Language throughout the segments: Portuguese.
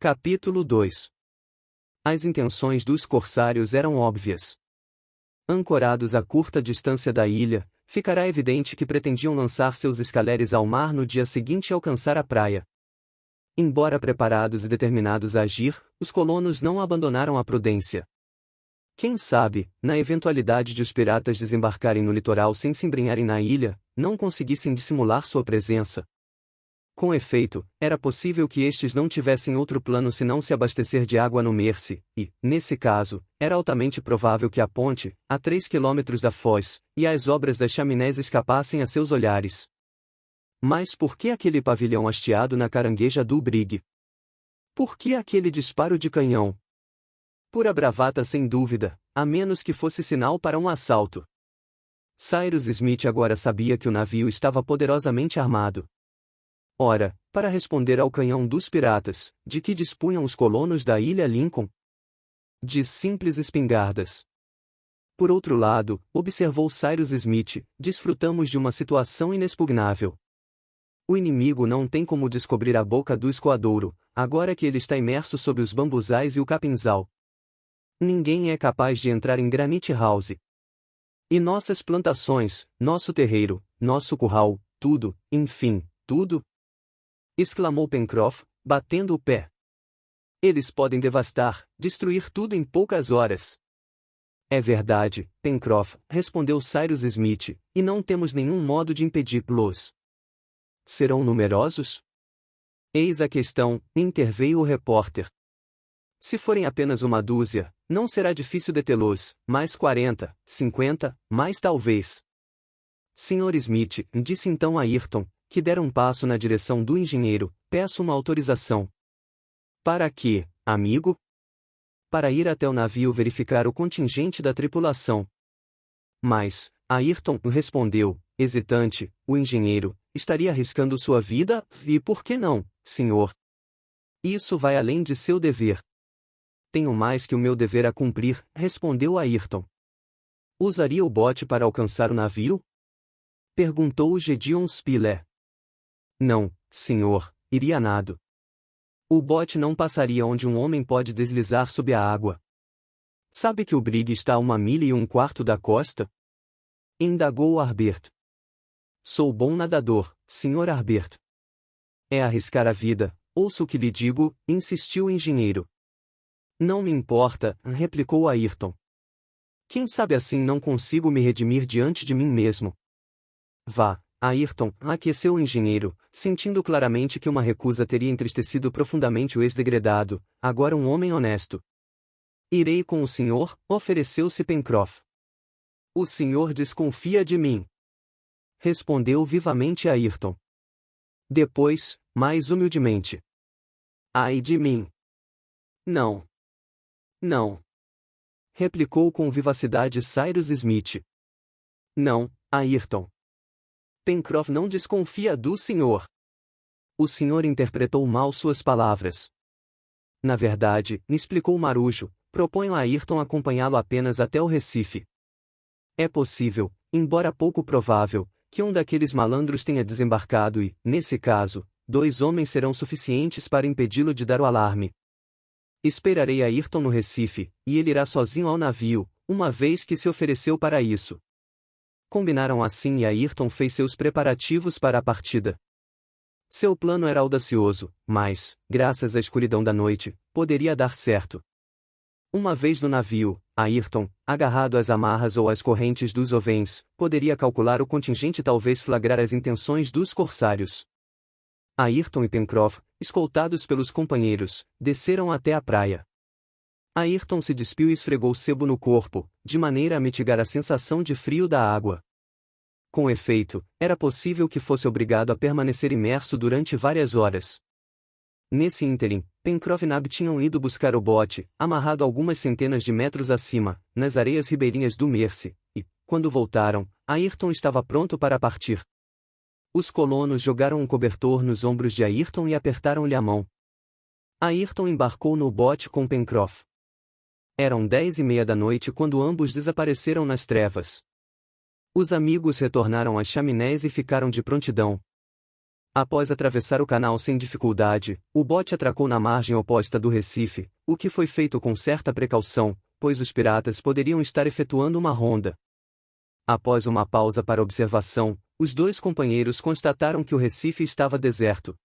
Capítulo 2. As intenções dos corsários eram óbvias. Ancorados a curta distância da ilha, ficará evidente que pretendiam lançar seus escaleres ao mar no dia seguinte e alcançar a praia. Embora preparados e determinados a agir, os colonos não abandonaram a prudência. Quem sabe, na eventualidade de os piratas desembarcarem no litoral sem se embrenharem na ilha, não conseguissem dissimular sua presença. Com efeito, era possível que estes não tivessem outro plano senão se abastecer de água no Mersey, e, nesse caso, era altamente provável que a ponte, a 3 quilômetros da foz, e as obras das chaminés escapassem a seus olhares. Mas por que aquele pavilhão hasteado na carangueja do Brig? Por que aquele disparo de canhão? Pura bravata sem dúvida, a menos que fosse sinal para um assalto. Cyrus Smith agora sabia que o navio estava poderosamente armado. Ora, para responder ao canhão dos piratas, de que dispunham os colonos da ilha Lincoln? De simples espingardas. Por outro lado, observou Cyrus Smith, desfrutamos de uma situação inexpugnável. O inimigo não tem como descobrir a boca do escoadouro, agora que ele está imerso sob os bambuzais e o capinzal. Ninguém é capaz de entrar em Granite House. E nossas plantações, nosso terreiro, nosso curral, tudo, enfim, tudo? Exclamou Pencroff, batendo o pé. Eles podem devastar, destruir tudo em poucas horas. É verdade, Pencroff, respondeu Cyrus Smith, e não temos nenhum modo de impedi-los. Serão numerosos? Eis a questão, interveio o repórter. Se forem apenas uma dúzia, não será difícil detê-los, mais 40, 50, mais talvez. Sr. Smith, disse então a Ayrton, que dera um passo na direção do engenheiro, peço uma autorização. Para quê, amigo? Para ir até o navio verificar o contingente da tripulação. Mas, Ayrton respondeu, hesitante, o engenheiro, estaria arriscando sua vida, e por que não, senhor? Isso vai além de seu dever. Tenho mais que o meu dever a cumprir, respondeu Ayrton. Usaria o bote para alcançar o navio? Perguntou Gedeon Spilett. Não, senhor, iria a nado. O bote não passaria onde um homem pode deslizar sob a água. Sabe que o Brig está a 1,25 milhas da costa? Indagou Harbert. Sou bom nadador, Sr. Harbert. É arriscar a vida, ouça o que lhe digo, insistiu o engenheiro. Não me importa, replicou Ayrton. Quem sabe assim não consigo me redimir diante de mim mesmo. Vá, Ayrton, aqueceu o engenheiro, sentindo claramente que uma recusa teria entristecido profundamente o ex-degredado, agora um homem honesto. Irei com o senhor, ofereceu-se Pencroff. O senhor desconfia de mim. Respondeu vivamente Ayrton. Depois, mais humildemente. Ai de mim. Não. Não. Replicou com vivacidade Cyrus Smith. Não, Ayrton. Pencroff não desconfia do senhor. O senhor interpretou mal suas palavras. Na verdade, me explicou Marujo, proponho a Ayrton acompanhá-lo apenas até o Recife. É possível, embora pouco provável, que um daqueles malandros tenha desembarcado e, nesse caso, 2 homens serão suficientes para impedi-lo de dar o alarme. Esperarei Ayrton no Recife, e ele irá sozinho ao navio, uma vez que se ofereceu para isso. Combinaram assim e Ayrton fez seus preparativos para a partida. Seu plano era audacioso, mas, graças à escuridão da noite, poderia dar certo. Uma vez no navio, Ayrton, agarrado às amarras ou às correntes dos ovens, poderia calcular o contingente e talvez flagrar as intenções dos corsários. Ayrton e Pencroff, escoltados pelos companheiros, desceram até a praia. Ayrton se despiu e esfregou sebo no corpo, de maneira a mitigar a sensação de frio da água. Com efeito, era possível que fosse obrigado a permanecer imerso durante várias horas. Nesse ínterim, Pencroff e Nab tinham ido buscar o bote, amarrado algumas centenas de metros acima, nas areias ribeirinhas do Mersey, e, quando voltaram, Ayrton estava pronto para partir. Os colonos jogaram um cobertor nos ombros de Ayrton e apertaram-lhe a mão. Ayrton embarcou no bote com Pencroff. Eram 10:30 da noite quando ambos desapareceram nas trevas. Os amigos retornaram às chaminés e ficaram de prontidão. Após atravessar o canal sem dificuldade, o bote atracou na margem oposta do Recife, o que foi feito com certa precaução, pois os piratas poderiam estar efetuando uma ronda. Após uma pausa para observação, os dois companheiros constataram que o Recife estava deserto.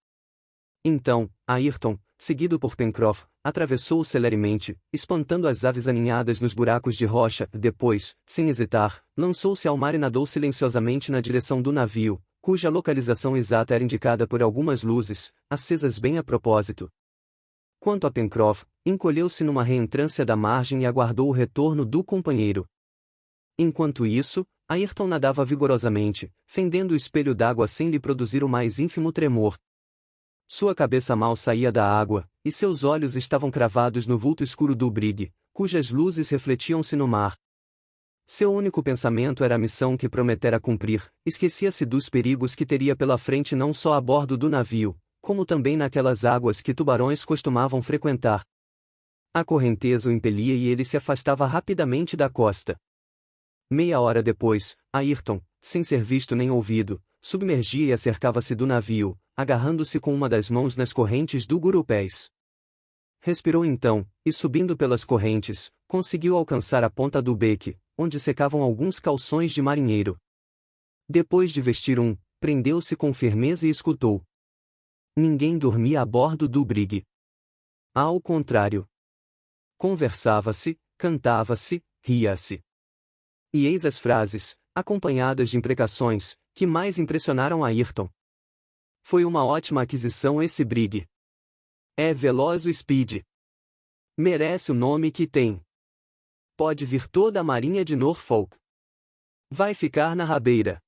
Então, Ayrton, seguido por Pencroff, atravessou-o celeremente, espantando as aves aninhadas nos buracos de rocha. Depois, sem hesitar, lançou-se ao mar e nadou silenciosamente na direção do navio, cuja localização exata era indicada por algumas luzes, acesas bem a propósito. Quanto a Pencroff, encolheu-se numa reentrância da margem e aguardou o retorno do companheiro. Enquanto isso, Ayrton nadava vigorosamente, fendendo o espelho d'água sem lhe produzir o mais ínfimo tremor. Sua cabeça mal saía da água, e seus olhos estavam cravados no vulto escuro do brigue, cujas luzes refletiam-se no mar. Seu único pensamento era a missão que prometera cumprir, esquecia-se dos perigos que teria pela frente não só a bordo do navio, como também naquelas águas que tubarões costumavam frequentar. A correnteza o impelia e ele se afastava rapidamente da costa. Meia hora depois, Ayrton, sem ser visto nem ouvido, submergia e acercava-se do navio, agarrando-se com uma das mãos nas correntes do gurupés. Respirou então, e subindo pelas correntes, conseguiu alcançar a ponta do beque, onde secavam alguns calções de marinheiro. Depois de vestir um, prendeu-se com firmeza e escutou. Ninguém dormia a bordo do brigue. Ao contrário. Conversava-se, cantava-se, ria-se. E eis as frases, acompanhadas de imprecações, que mais impressionaram Ayrton. Foi uma ótima aquisição esse brigue. É veloz o Speed. Merece o nome que tem. Pode vir toda a marinha de Norfolk. Vai ficar na rabeira.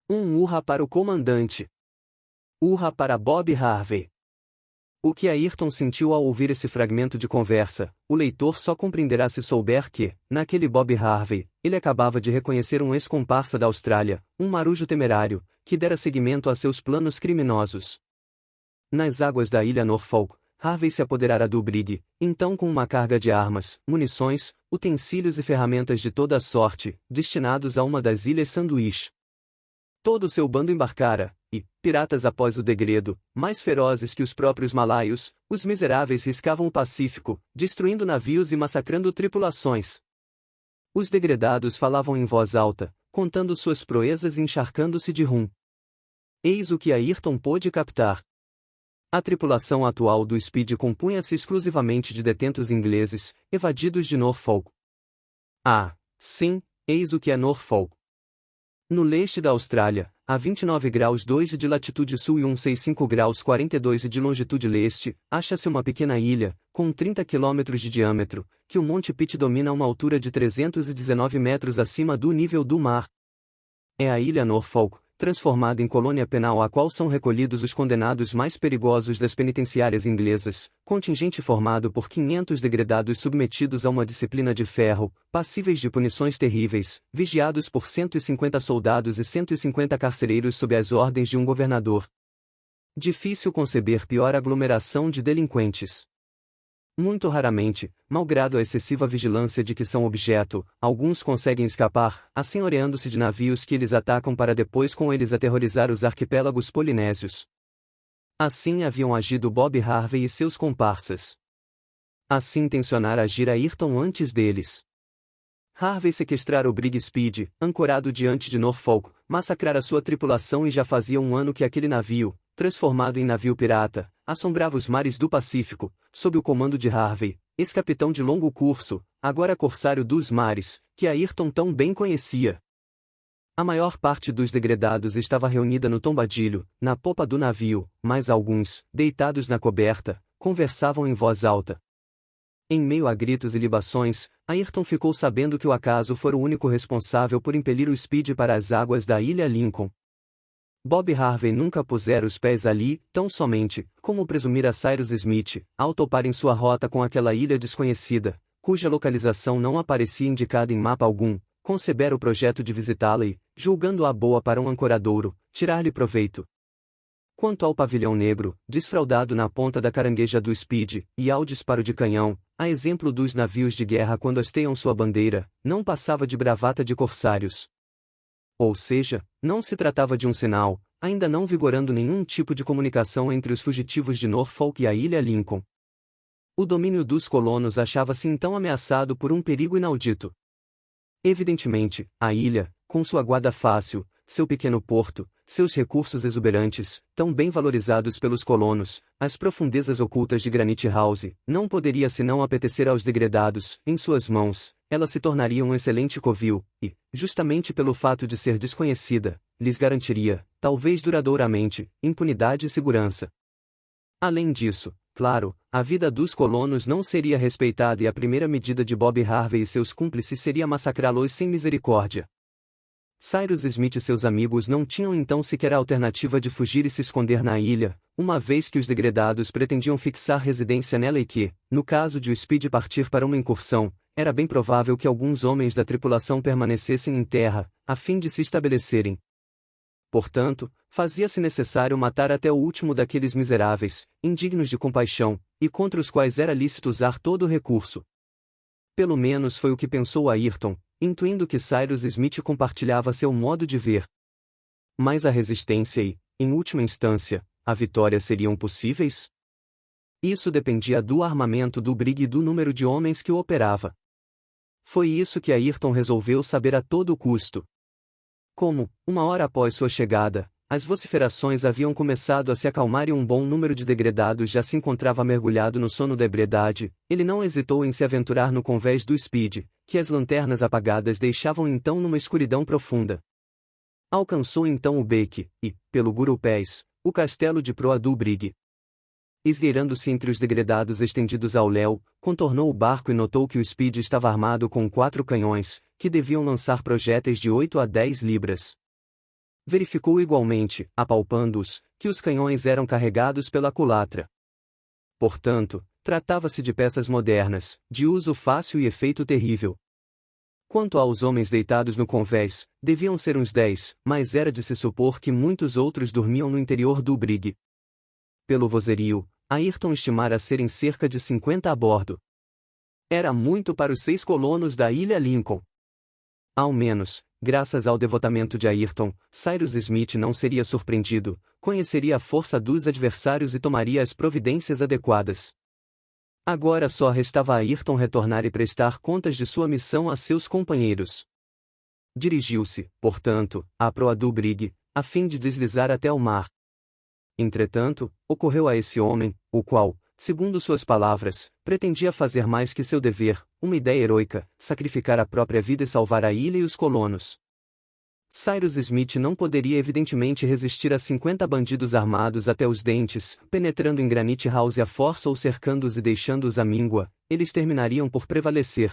Um urra para o comandante. Urra para Bob Harvey. O que Ayrton sentiu ao ouvir esse fragmento de conversa, o leitor só compreenderá se souber que, naquele Bob Harvey, ele acabava de reconhecer um ex-comparsa da Austrália, um marujo temerário, que dera seguimento a seus planos criminosos. Nas águas da ilha Norfolk, Harvey se apoderara do brigue, então com uma carga de armas, munições, utensílios e ferramentas de toda a sorte, destinados a uma das ilhas Sanduíche. Todo o seu bando embarcara, e, piratas após o degredo, mais ferozes que os próprios malaios, os miseráveis riscavam o Pacífico, destruindo navios e massacrando tripulações. Os degredados falavam em voz alta, contando suas proezas e encharcando-se de rum. Eis o que Ayrton pôde captar. A tripulação atual do Speed compunha-se exclusivamente de detentos ingleses, evadidos de Norfolk. Ah, sim, eis o que é Norfolk. No leste da Austrália, a 29 graus 2 de latitude sul e 165 graus 42 de longitude leste, acha-se uma pequena ilha, com 30 quilômetros de diâmetro, que o Monte Pitt domina a uma altura de 319 metros acima do nível do mar. É a ilha Norfolk, transformada em colônia penal a qual são recolhidos os condenados mais perigosos das penitenciárias inglesas, contingente formado por 500 degredados submetidos a uma disciplina de ferro, passíveis de punições terríveis, vigiados por 150 soldados e 150 carcereiros sob as ordens de um governador. Difícil conceber pior aglomeração de delinquentes. Muito raramente, malgrado a excessiva vigilância de que são objeto, alguns conseguem escapar, assenhoreando-se de navios que eles atacam para depois com eles aterrorizar os arquipélagos polinésios. Assim haviam agido Bob Harvey e seus comparsas. Assim tencionara agir Ayrton antes deles. Harvey sequestrara o brig Speed, ancorado diante de Norfolk, massacrara sua tripulação e já fazia um ano que aquele navio, transformado em navio pirata, assombrava os mares do Pacífico, sob o comando de Harvey, ex-capitão de longo curso, agora corsário dos mares, que Ayrton tão bem conhecia. A maior parte dos degredados estava reunida no tombadilho, na popa do navio, mas alguns, deitados na coberta, conversavam em voz alta. Em meio a gritos e libações, Ayrton ficou sabendo que o acaso fora o único responsável por impelir o Speed para as águas da ilha Lincoln. Bob Harvey nunca pusera os pés ali, tão somente, como presumira Cyrus Smith, ao topar em sua rota com aquela ilha desconhecida, cuja localização não aparecia indicada em mapa algum, concebera o projeto de visitá-la e, julgando-a boa para um ancoradouro, tirar-lhe proveito. Quanto ao pavilhão negro, desfraldado na ponta da carangueja do Speed, e ao disparo de canhão, a exemplo dos navios de guerra quando hasteiam sua bandeira, não passava de bravata de corsários. Ou seja, não se tratava de um sinal, ainda não vigorando nenhum tipo de comunicação entre os fugitivos de Norfolk e a ilha Lincoln. O domínio dos colonos achava-se então ameaçado por um perigo inaudito. Evidentemente, a ilha, com sua guarda fácil, seu pequeno porto, seus recursos exuberantes, tão bem valorizados pelos colonos, as profundezas ocultas de Granite House, não poderia senão apetecer aos degredados. Em suas mãos, ela se tornaria um excelente covil, e, justamente pelo fato de ser desconhecida, lhes garantiria, talvez duradouramente, impunidade e segurança. Além disso, claro, a vida dos colonos não seria respeitada e a primeira medida de Bob Harvey e seus cúmplices seria massacrá-los sem misericórdia. Cyrus Smith e seus amigos não tinham então sequer a alternativa de fugir e se esconder na ilha, uma vez que os degredados pretendiam fixar residência nela e que, no caso de o Speed partir para uma incursão, era bem provável que alguns homens da tripulação permanecessem em terra, a fim de se estabelecerem. Portanto, fazia-se necessário matar até o último daqueles miseráveis, indignos de compaixão, e contra os quais era lícito usar todo o recurso. Pelo menos foi o que pensou Ayrton, intuindo que Cyrus Smith compartilhava seu modo de ver. Mas a resistência e, em última instância, a vitória seriam possíveis? Isso dependia do armamento do brig e do número de homens que o operava. Foi isso que Ayrton resolveu saber a todo custo. Como, uma hora após sua chegada, as vociferações haviam começado a se acalmar e um bom número de degredados já se encontrava mergulhado no sono da ebriedade, ele não hesitou em se aventurar no convés do Speed, que as lanternas apagadas deixavam então numa escuridão profunda. Alcançou então o beque, e, pelo Gurupés, o castelo de proa do brig. Esgueirando-se entre os degredados estendidos ao léu, contornou o barco e notou que o Speed estava armado com 4 canhões, que deviam lançar projéteis de 8 a 10 libras. Verificou igualmente, apalpando-os, que os canhões eram carregados pela culatra. Portanto, tratava-se de peças modernas, de uso fácil e efeito terrível. Quanto aos homens deitados no convés, deviam ser uns 10, mas era de se supor que muitos outros dormiam no interior do brig. Pelo vozerio, Ayrton estimara serem cerca de 50 a bordo. Era muito para os 6 colonos da ilha Lincoln. Ao menos, graças ao devotamento de Ayrton, Cyrus Smith não seria surpreendido, conheceria a força dos adversários e tomaria as providências adequadas. Agora só restava a Ayrton retornar e prestar contas de sua missão a seus companheiros. Dirigiu-se, portanto, à proa do brig, a fim de deslizar até o mar. Entretanto, ocorreu a esse homem, o qual, segundo suas palavras, pretendia fazer mais que seu dever, uma ideia heroica, sacrificar a própria vida e salvar a ilha e os colonos. Cyrus Smith não poderia evidentemente resistir a 50 bandidos armados até os dentes, penetrando em Granite House à força ou cercando-os e deixando-os à míngua, eles terminariam por prevalecer.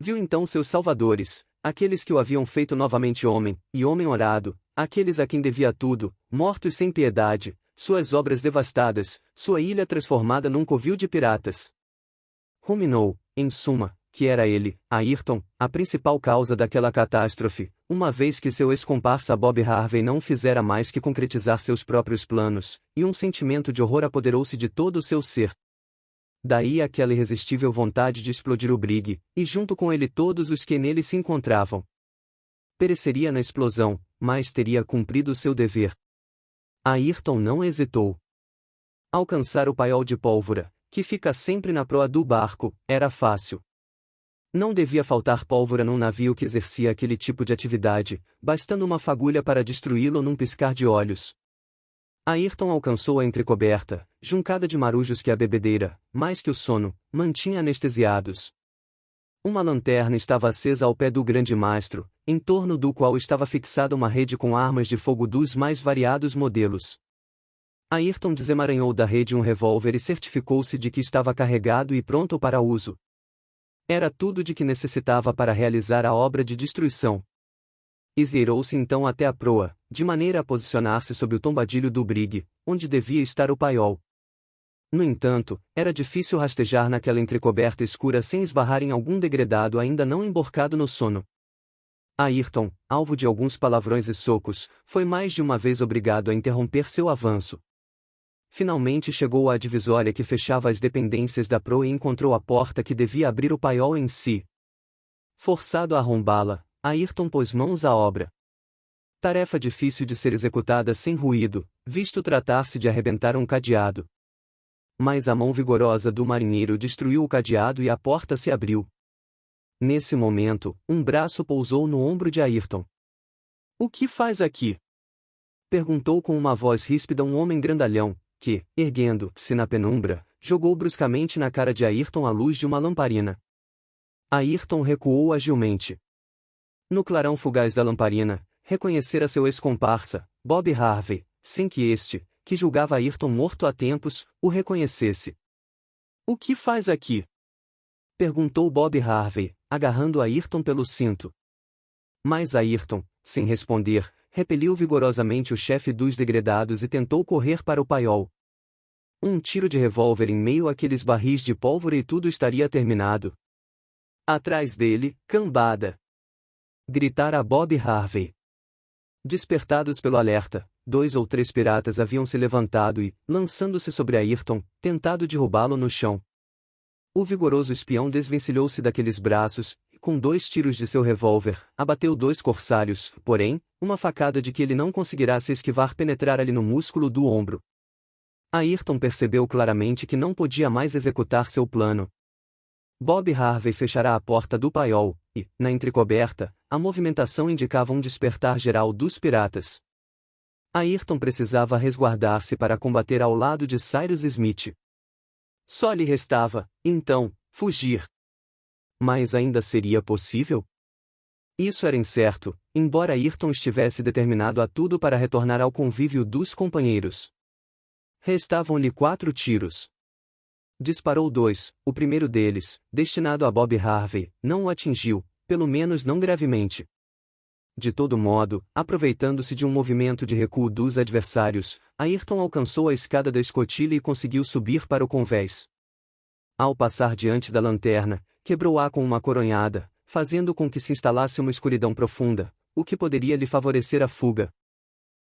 Viu então seus salvadores, aqueles que o haviam feito novamente homem, e homem orado, aqueles a quem devia tudo, mortos sem piedade, suas obras devastadas, sua ilha transformada num covil de piratas. Ruminou, em suma, que era ele, Ayrton, a principal causa daquela catástrofe, uma vez que seu ex-comparsa Bob Harvey não fizera mais que concretizar seus próprios planos, e um sentimento de horror apoderou-se de todo o seu ser. Daí aquela irresistível vontade de explodir o brig, e junto com ele todos os que nele se encontravam. Pereceria na explosão, mas teria cumprido seu dever. Ayrton não hesitou. Alcançar o paiol de pólvora, que fica sempre na proa do barco, era fácil. Não devia faltar pólvora num navio que exercia aquele tipo de atividade, bastando uma fagulha para destruí-lo num piscar de olhos. Ayrton alcançou a entrecoberta, juncada de marujos que a bebedeira, mais que o sono, mantinha anestesiados. Uma lanterna estava acesa ao pé do grande mastro, em torno do qual estava fixada uma rede com armas de fogo dos mais variados modelos. Ayrton desemaranhou da rede um revólver e certificou-se de que estava carregado e pronto para uso. Era tudo de que necessitava para realizar a obra de destruição. Esgueirou-se então até a proa, de maneira a posicionar-se sob o tombadilho do brig, onde devia estar o paiol. No entanto, era difícil rastejar naquela entrecoberta escura sem esbarrar em algum degredado ainda não emborcado no sono. Ayrton, alvo de alguns palavrões e socos, foi mais de uma vez obrigado a interromper seu avanço. Finalmente chegou à divisória que fechava as dependências da proa e encontrou a porta que devia abrir o paiol em si. Forçado a arrombá-la, Ayrton pôs mãos à obra. Tarefa difícil de ser executada sem ruído, visto tratar-se de arrebentar um cadeado. Mas a mão vigorosa do marinheiro destruiu o cadeado e a porta se abriu. Nesse momento, um braço pousou no ombro de Ayrton. "O que faz aqui?" perguntou com uma voz ríspida um homem grandalhão, que, erguendo-se na penumbra, jogou bruscamente na cara de Ayrton a luz de uma lamparina. Ayrton recuou agilmente. No clarão fugaz da lamparina, reconhecera seu ex-comparsa, Bob Harvey, sem que este, que julgava Ayrton morto há tempos, o reconhecesse. "O que faz aqui?" perguntou Bob Harvey, agarrando Ayrton pelo cinto. Mas Ayrton, sem responder, repeliu vigorosamente o chefe dos degredados e tentou correr para o paiol. Um tiro de revólver em meio àqueles barris de pólvora e tudo estaria terminado. Atrás dele, cambada! Gritara Bob Harvey. Despertados pelo alerta, 2 ou 3 piratas haviam se levantado e, lançando-se sobre Ayrton, tentado derrubá-lo no chão. O vigoroso espião desvencilhou-se daqueles braços, e com 2 tiros de seu revólver, abateu 2 corsários, porém, uma facada de que ele não conseguirá se esquivar penetrar-lhe no músculo do ombro. Ayrton percebeu claramente que não podia mais executar seu plano. Bob Harvey fechará a porta do paiol, e, na entrecoberta, a movimentação indicava um despertar geral dos piratas. Ayrton precisava resguardar-se para combater ao lado de Cyrus Smith. Só lhe restava, então, fugir. Mas ainda seria possível? Isso era incerto, embora Ayrton estivesse determinado a tudo para retornar ao convívio dos companheiros. Restavam-lhe 4 tiros. Disparou 2, o primeiro deles, destinado a Bob Harvey, não o atingiu, pelo menos não gravemente. De todo modo, aproveitando-se de um movimento de recuo dos adversários, Ayrton alcançou a escada da escotilha e conseguiu subir para o convés. Ao passar diante da lanterna, quebrou-a com uma coronhada, fazendo com que se instalasse uma escuridão profunda, o que poderia lhe favorecer a fuga.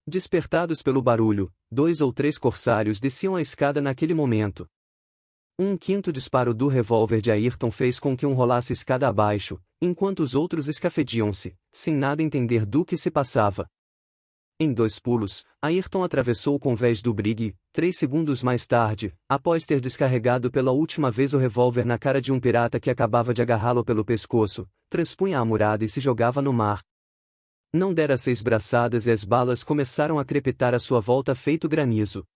Despertados pelo barulho, 2 ou 3 corsários desciam a escada naquele momento. Um quinto disparo do revólver de Ayrton fez com que um rolasse escada abaixo, enquanto os outros escafediam-se, sem nada entender do que se passava. Em 2 pulos, Ayrton atravessou o convés do brig e, 3 segundos mais tarde, após ter descarregado pela última vez o revólver na cara de um pirata que acabava de agarrá-lo pelo pescoço, transpunha a murada e se jogava no mar. Não dera 6 braçadas e as balas começaram a crepitar à sua volta feito granizo.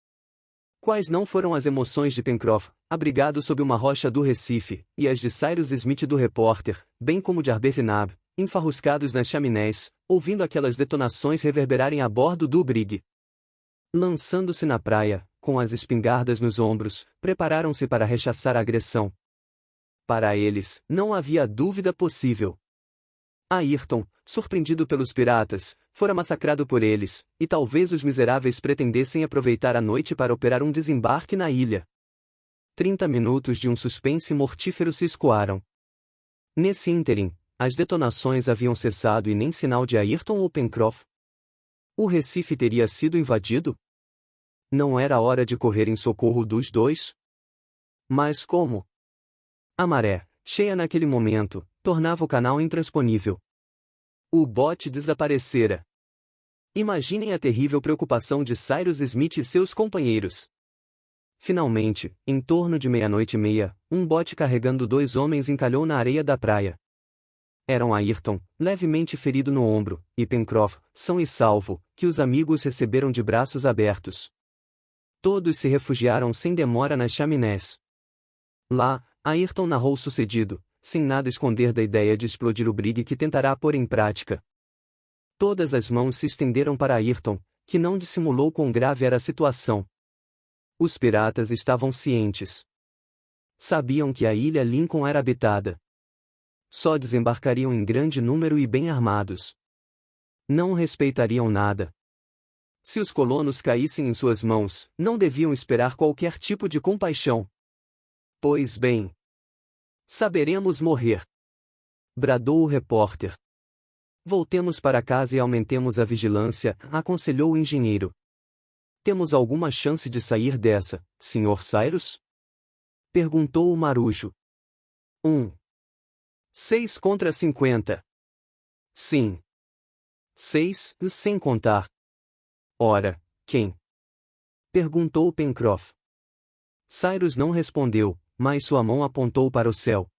Quais não foram as emoções de Pencroff, abrigado sob uma rocha do Recife, e as de Cyrus Smith do repórter, bem como de Arbuthnot, enfarruscados nas chaminés, ouvindo aquelas detonações reverberarem a bordo do brig. Lançando-se na praia, com as espingardas nos ombros, prepararam-se para rechaçar a agressão. Para eles, não havia dúvida possível. Ayrton, surpreendido pelos piratas, fora massacrado por eles, e talvez os miseráveis pretendessem aproveitar a noite para operar um desembarque na ilha. 30 minutos de um suspense mortífero se escoaram. Nesse ínterim, as detonações haviam cessado e nem sinal de Ayrton ou Pencroff. O Recife teria sido invadido? Não era hora de correr em socorro dos 2? Mas como? A maré, cheia naquele momento, tornava o canal intransponível. O bote desaparecera. Imaginem a terrível preocupação de Cyrus Smith e seus companheiros. Finalmente, em torno de 00:30, um bote carregando 2 homens encalhou na areia da praia. Eram Ayrton, levemente ferido no ombro, e Pencroff, são e salvo, que os amigos receberam de braços abertos. Todos se refugiaram sem demora nas chaminés. Lá, Ayrton narrou o sucedido, sem nada esconder da ideia de explodir o brig que tentará pôr em prática. Todas as mãos se estenderam para Ayrton, que não dissimulou quão grave era a situação. Os piratas estavam cientes. Sabiam que a ilha Lincoln era habitada. Só desembarcariam em grande número e bem armados. Não respeitariam nada. Se os colonos caíssem em suas mãos, não deviam esperar qualquer tipo de compaixão. Pois bem, saberemos morrer, bradou o repórter. Voltemos para casa e aumentemos a vigilância, aconselhou o engenheiro. Temos alguma chance de sair dessa, Sr. Cyrus? Perguntou o marujo. 6 contra 50. Sim. 6. Sem contar. Ora, quem? Perguntou Pencroff. Cyrus não respondeu, mas sua mão apontou para o céu.